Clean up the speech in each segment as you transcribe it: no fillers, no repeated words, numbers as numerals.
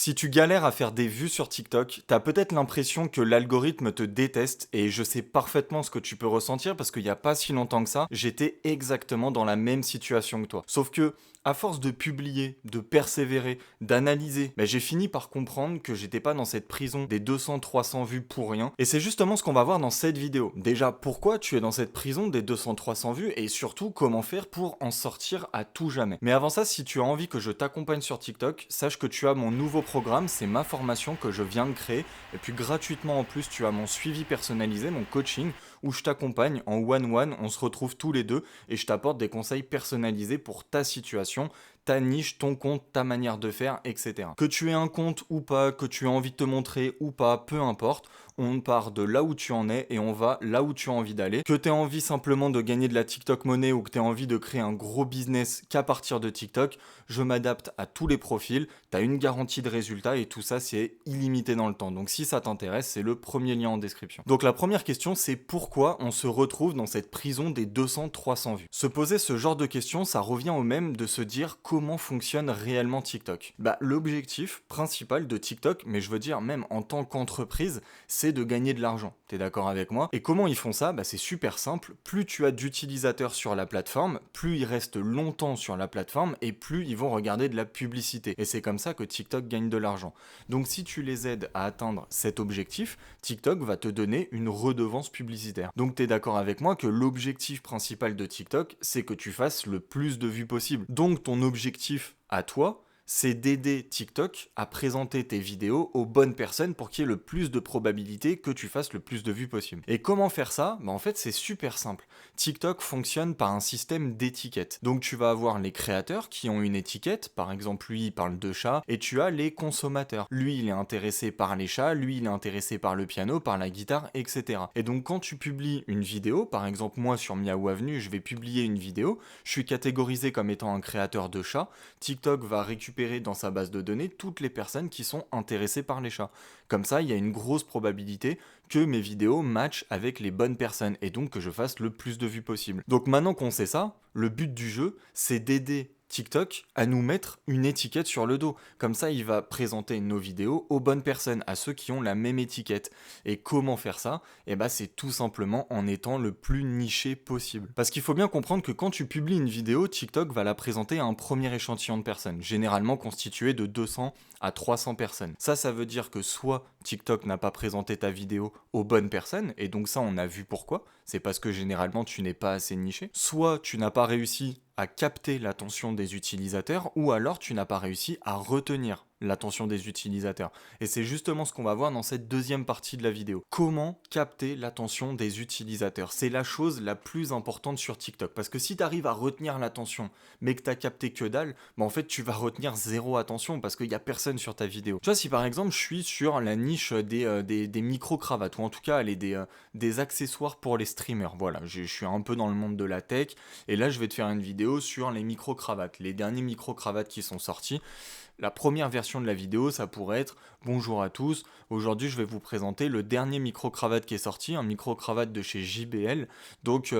Si tu galères à faire des vues sur TikTok, t'as peut-être l'impression que l'algorithme te déteste et je sais parfaitement ce que tu peux ressentir parce qu'il n'y a pas si longtemps que ça, j'étais exactement dans la même situation que toi. Sauf que, à force de publier, de persévérer, d'analyser, j'ai fini par comprendre que j'étais pas dans cette prison des 200-300 vues pour rien. Et c'est justement ce qu'on va voir dans cette vidéo. Déjà, pourquoi tu es dans cette prison des 200-300 vues et surtout comment faire pour en sortir à tout jamais. Mais avant ça, si tu as envie que je t'accompagne sur TikTok, sache que tu as mon nouveau programme, c'est ma formation que je viens de créer. Et puis gratuitement en plus, tu as mon suivi personnalisé, mon coaching, où je t'accompagne en one-one, on se retrouve tous les deux et je t'apporte des conseils personnalisés pour ta situation, ta niche, ton compte, ta manière de faire, etc. Que tu aies un compte ou pas, que tu aies envie de te montrer ou pas, peu importe, on part de là où tu en es et on va là où tu as envie d'aller. Que tu aies envie simplement de gagner de la TikTok monnaie ou que tu aies envie de créer un gros business qu'à partir de TikTok, je m'adapte à tous les profils, tu as une garantie de résultat et tout ça c'est illimité dans le temps. Donc si ça t'intéresse, c'est le premier lien en description. Donc la première question c'est pourquoi on se retrouve dans cette prison des 200-300 vues. Se poser ce genre de questions, ça revient au même de se dire comment fonctionne réellement TikTok. L'objectif principal de TikTok, mais je veux dire même en tant qu'entreprise, c'est de gagner de l'argent. T'es d'accord avec moi? Et comment ils font ça? C'est super simple. Plus tu as d'utilisateurs sur la plateforme, plus ils restent longtemps sur la plateforme et plus ils vont regarder de la publicité. Et c'est comme ça que TikTok gagne de l'argent. Donc si tu les aides à atteindre cet objectif, TikTok va te donner une redevance publicitaire. Donc t'es d'accord avec moi que l'objectif principal de TikTok, c'est que tu fasses le plus de vues possible. Donc ton objectif à toi, c'est d'aider TikTok à présenter tes vidéos aux bonnes personnes pour qu'il y ait le plus de probabilité que tu fasses le plus de vues possible. Et comment faire ça? En fait, c'est super simple. TikTok fonctionne par un système d'étiquettes. Donc tu vas avoir les créateurs qui ont une étiquette, par exemple lui il parle de chat, et tu as les consommateurs. Lui il est intéressé par les chats, lui il est intéressé par le piano, par la guitare, etc. Et donc quand tu publies une vidéo, par exemple moi sur Miaou Avenue, je vais publier une vidéo, je suis catégorisé comme étant un créateur de chats, TikTok va récupérer dans sa base de données toutes les personnes qui sont intéressées par les chats. Comme ça, il y a une grosse probabilité que mes vidéos matchent avec les bonnes personnes et donc que je fasse le plus de vues possible. Donc maintenant qu'on sait ça, le but du jeu, c'est d'aider TikTok à nous mettre une étiquette sur le dos. Comme ça, il va présenter nos vidéos aux bonnes personnes, à ceux qui ont la même étiquette. Et comment faire ça? C'est tout simplement en étant le plus niché possible. Parce qu'il faut bien comprendre que quand tu publies une vidéo, TikTok va la présenter à un premier échantillon de personnes, généralement constitué de 200 à 300 personnes. Ça veut dire que soit TikTok n'a pas présenté ta vidéo aux bonnes personnes, et donc ça on a vu pourquoi, c'est parce que généralement tu n'es pas assez niché, soit tu n'as pas réussi à capter l'attention des utilisateurs, ou alors tu n'as pas réussi à retenir l'attention des utilisateurs. Et c'est justement ce qu'on va voir dans cette deuxième partie de la vidéo. Comment capter l'attention des utilisateurs? C'est la chose la plus importante sur TikTok. Parce que si tu arrives à retenir l'attention, mais que tu as capté que dalle, en fait tu vas retenir zéro attention parce qu'il n'y a personne sur ta vidéo. Tu vois, si par exemple je suis sur la niche des micro-cravates, ou en tout cas des accessoires pour les streamers, voilà, je suis un peu dans le monde de la tech, et là je vais te faire une vidéo sur les micro-cravates, les derniers micro-cravates qui sont sortis. La première version de la vidéo, ça pourrait être bonjour à tous. Aujourd'hui, je vais vous présenter le dernier micro-cravate qui est sorti, un micro-cravate de chez JBL. Donc,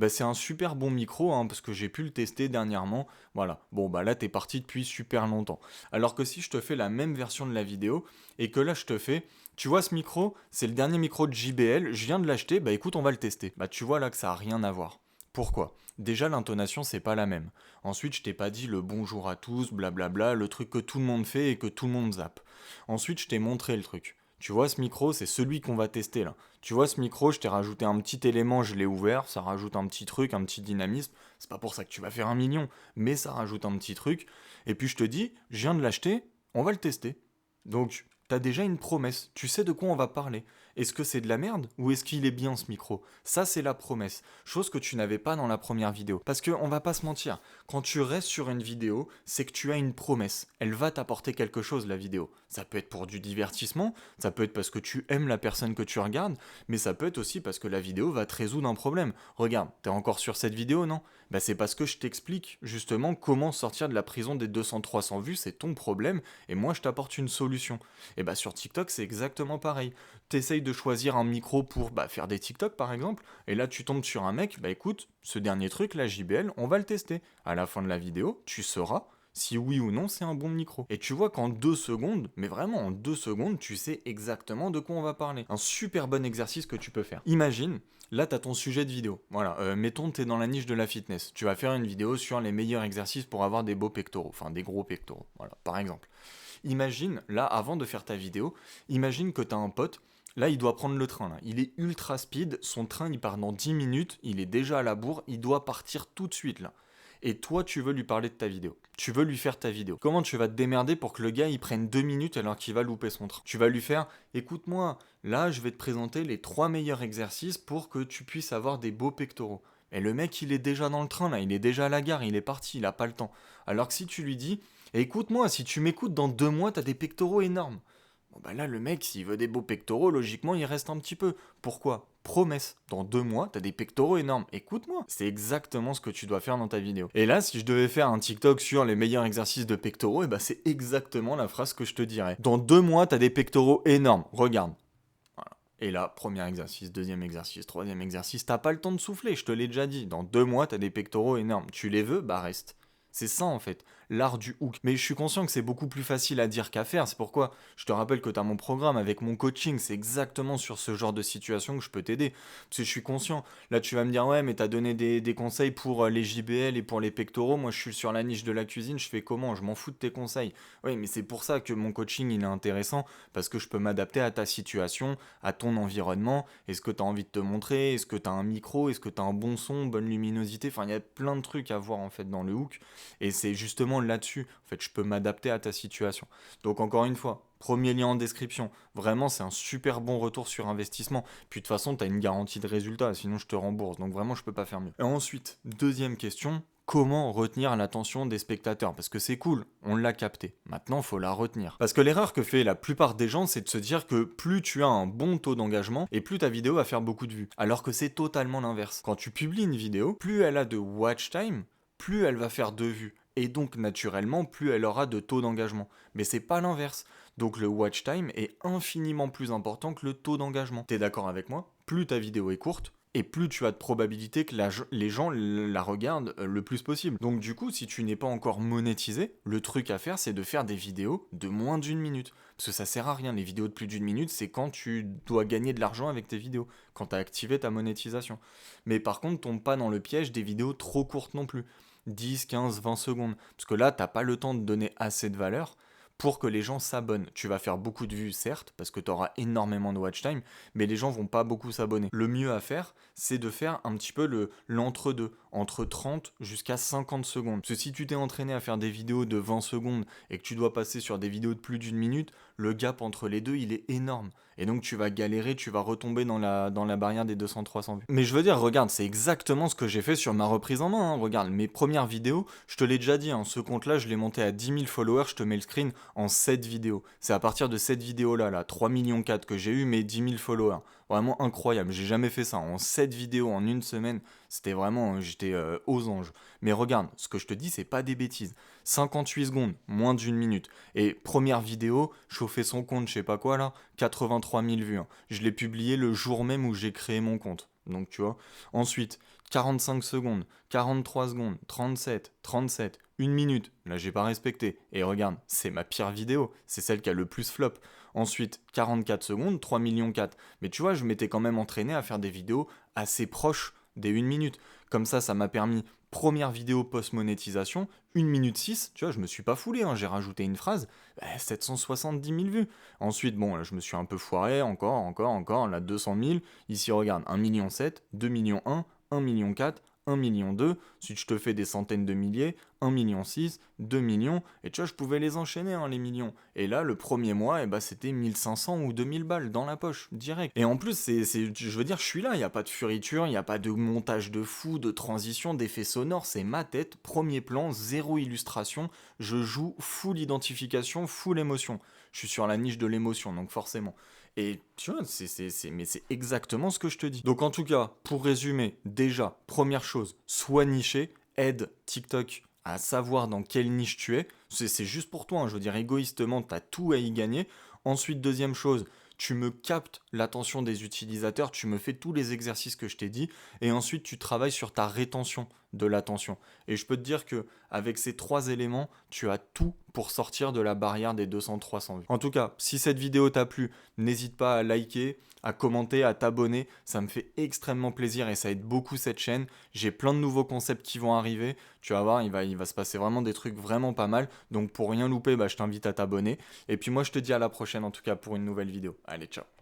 c'est un super bon micro parce que j'ai pu le tester dernièrement. Voilà. Bon, là, t'es parti depuis super longtemps. Alors que si je te fais la même version de la vidéo et que là, je te fais, tu vois ce micro, c'est le dernier micro de JBL. Je viens de l'acheter. Écoute, on va le tester. Tu vois là que ça a rien à voir. Pourquoi? Déjà, l'intonation, c'est pas la même. Ensuite, je t'ai pas dit le bonjour à tous, blablabla, le truc que tout le monde fait et que tout le monde zappe. Ensuite, je t'ai montré le truc. Tu vois, ce micro, c'est celui qu'on va tester là. Tu vois, ce micro, je t'ai rajouté un petit élément, je l'ai ouvert, ça rajoute un petit truc, un petit dynamisme. C'est pas pour ça que tu vas faire 1 million, mais ça rajoute un petit truc. Et puis je te dis, je viens de l'acheter, on va le tester. Donc, t'as déjà une promesse, tu sais de quoi on va parler. Est-ce que c'est de la merde ou est-ce qu'il est bien ce micro? Ça c'est la promesse, chose que tu n'avais pas dans la première vidéo. Parce que on va pas se mentir, quand tu restes sur une vidéo, c'est que tu as une promesse. Elle va t'apporter quelque chose la vidéo. Ça peut être pour du divertissement, ça peut être parce que tu aimes la personne que tu regardes, mais ça peut être aussi parce que la vidéo va te résoudre un problème. Regarde, t'es encore sur cette vidéo, non? C'est parce que je t'explique justement comment sortir de la prison des 200-300 vues, c'est ton problème, et moi je t'apporte une solution. Et sur TikTok c'est exactement pareil. T'essayes de choisir un micro pour faire des TikTok par exemple, et là tu tombes sur un mec, écoute, ce dernier truc là JBL, on va le tester. À la fin de la vidéo, tu sauras si oui ou non c'est un bon micro. Et tu vois qu'en 2 secondes, mais vraiment en 2 secondes, tu sais exactement de quoi on va parler. Un super bon exercice que tu peux faire. Imagine, là tu as ton sujet de vidéo. Voilà, mettons tu es dans la niche de la fitness. Tu vas faire une vidéo sur les meilleurs exercices pour avoir des beaux pectoraux, enfin des gros pectoraux, voilà, par exemple. Imagine, là, avant de faire ta vidéo, imagine que tu as un pote, là, il doit prendre le train, là. Il est ultra speed, son train, il part dans 10 minutes, il est déjà à la bourre, il doit partir tout de suite, là. Et toi, tu veux lui parler de ta vidéo. Tu veux lui faire ta vidéo. Comment tu vas te démerder pour que le gars, il prenne 2 minutes alors qu'il va louper son train? Tu vas lui faire, écoute-moi, là, je vais te présenter les 3 meilleurs exercices pour que tu puisses avoir des beaux pectoraux. Et le mec, il est déjà dans le train, là, il est déjà à la gare, il est parti, il a pas le temps. Alors que si tu lui dis, écoute-moi, si tu m'écoutes dans 2 mois, t'as des pectoraux énormes. Bon bah là, le mec, s'il veut des beaux pectoraux, logiquement, il reste un petit peu. Pourquoi? Promesse. Dans 2 mois, t'as des pectoraux énormes. Écoute-moi. C'est exactement ce que tu dois faire dans ta vidéo. Et là, si je devais faire un TikTok sur les meilleurs exercices de pectoraux, et bah c'est exactement la phrase que je te dirais. Dans 2 mois, t'as des pectoraux énormes. Regarde. Voilà. Et là, premier exercice, deuxième exercice, troisième exercice, t'as pas le temps de souffler, je te l'ai déjà dit. Dans 2 mois, t'as des pectoraux énormes. Tu les veux? Bah reste. C'est ça en fait, l'art du hook. Mais je suis conscient que c'est beaucoup plus facile à dire qu'à faire, c'est pourquoi je te rappelle que tu as mon programme avec mon coaching, c'est exactement sur ce genre de situation que je peux t'aider. Parce que je suis conscient, là tu vas me dire ouais mais t'as donné des conseils pour les JBL et pour les pectoraux, moi je suis sur la niche de la cuisine, je fais comment? Je m'en fous de tes conseils. Oui mais c'est pour ça que mon coaching il est intéressant, parce que je peux m'adapter à ta situation, à ton environnement, est-ce que tu as envie de te montrer, est-ce que tu as un micro, est-ce que tu as un bon son, bonne luminosité, enfin il y a plein de trucs à voir en fait dans le hook. Et c'est justement là-dessus, en fait, je peux m'adapter à ta situation. Donc encore une fois, premier lien en description. Vraiment, c'est un super bon retour sur investissement. Puis de toute façon, tu as une garantie de résultat, sinon je te rembourse. Donc vraiment, je peux pas faire mieux. Et ensuite, deuxième question. Comment retenir l'attention des spectateurs? Parce que c'est cool, on l'a capté. Maintenant, faut la retenir. Parce que l'erreur que fait la plupart des gens, c'est de se dire que plus tu as un bon taux d'engagement, et plus ta vidéo va faire beaucoup de vues. Alors que c'est totalement l'inverse. Quand tu publies une vidéo, plus elle a de watch time, plus elle va faire de vues. Et donc naturellement, plus elle aura de taux d'engagement. Mais c'est pas l'inverse. Donc le watch time est infiniment plus important que le taux d'engagement. T'es d'accord avec moi? Plus ta vidéo est courte, et plus tu as de probabilité que les gens la regardent le plus possible. Donc du coup, si tu n'es pas encore monétisé, le truc à faire, c'est de faire des vidéos de moins d'1 minute. Parce que ça sert à rien, les vidéos de plus d'1 minute, c'est quand tu dois gagner de l'argent avec tes vidéos, quand tu as activé ta monétisation. Mais par contre, tombe pas dans le piège des vidéos trop courtes non plus. 10, 15, 20 secondes. Parce que là, t'as pas le temps de donner assez de valeur pour que les gens s'abonnent. Tu vas faire beaucoup de vues, certes, parce que tu auras énormément de watch time, mais les gens vont pas beaucoup s'abonner. Le mieux à faire, c'est de faire un petit peu l'entre-deux, entre 30 jusqu'à 50 secondes. Parce que si tu t'es entraîné à faire des vidéos de 20 secondes et que tu dois passer sur des vidéos de plus d'1 minute, le gap entre les deux, il est énorme. Et donc tu vas galérer, tu vas retomber dans la barrière des 200-300 vues. Mais je veux dire, regarde, c'est exactement ce que j'ai fait sur ma reprise en main. Hein. Regarde, mes premières vidéos, je te l'ai déjà dit, hein, ce compte-là, je l'ai monté à 10 000 followers, je te mets le screen en 7 vidéos. C'est à partir de cette vidéo-là, là, 3,4 millions que j'ai eu mes 10 000 followers. Vraiment incroyable, j'ai jamais fait ça. En 7 vidéos en une semaine, c'était vraiment, j'étais aux anges. Mais regarde, ce que je te dis, c'est pas des bêtises. 58 secondes, moins d'1 minute. Et première vidéo, chauffer son compte, je sais pas quoi là, 83 000 vues. Hein. Je l'ai publié le jour même où j'ai créé mon compte. Donc tu vois. Ensuite, 45 secondes, 43 secondes, 37, 37, 1 minute. Là, j'ai pas respecté. Et regarde, c'est ma pire vidéo. C'est celle qui a le plus flop. Ensuite, 44 secondes, 3,4 millions. Mais tu vois, je m'étais quand même entraîné à faire des vidéos assez proches des 1 minute. Comme ça m'a permis, première vidéo post-monétisation, 1 minute 6, tu vois, je me suis pas foulé, hein, j'ai rajouté une phrase, 770 000 vues. Ensuite, bon, là, je me suis un peu foiré, encore, là, 200 000. Ici, regarde, 1,7 million, 2,1 millions, 1,4 million, 1,2 million. Ensuite, je te fais des centaines de milliers, 1,6 million, 2 millions. Et tu vois, je pouvais les enchaîner, hein, les millions. Et là, le premier mois, c'était 1500 ou 2000 balles dans la poche, direct. Et en plus, je veux dire, je suis là, il n'y a pas de furiture, il n'y a pas de montage de fou, de transition, d'effets sonores, c'est ma tête, premier plan, zéro illustration. Je joue full identification, full émotion. Je suis sur la niche de l'émotion, donc forcément. Et tu vois, mais c'est exactement ce que je te dis. Donc en tout cas, pour résumer, déjà, première chose, sois niché, aide TikTok à savoir dans quelle niche tu es. C'est juste pour toi, hein, je veux dire, égoïstement, tu as tout à y gagner. Ensuite, deuxième chose, tu me captes l'attention des utilisateurs, tu me fais tous les exercices que je t'ai dit, et ensuite tu travailles sur ta rétention de l'attention. Et je peux te dire que avec ces 3 éléments, tu as tout pour sortir de la barrière des 200-300 vues. En tout cas, si cette vidéo t'a plu, n'hésite pas à liker, à commenter, à t'abonner. Ça me fait extrêmement plaisir et ça aide beaucoup cette chaîne. J'ai plein de nouveaux concepts qui vont arriver. Tu vas voir, il va se passer vraiment des trucs vraiment pas mal. Donc pour rien louper, je t'invite à t'abonner. Et puis moi, je te dis à la prochaine en tout cas pour une nouvelle vidéo. Allez, ciao.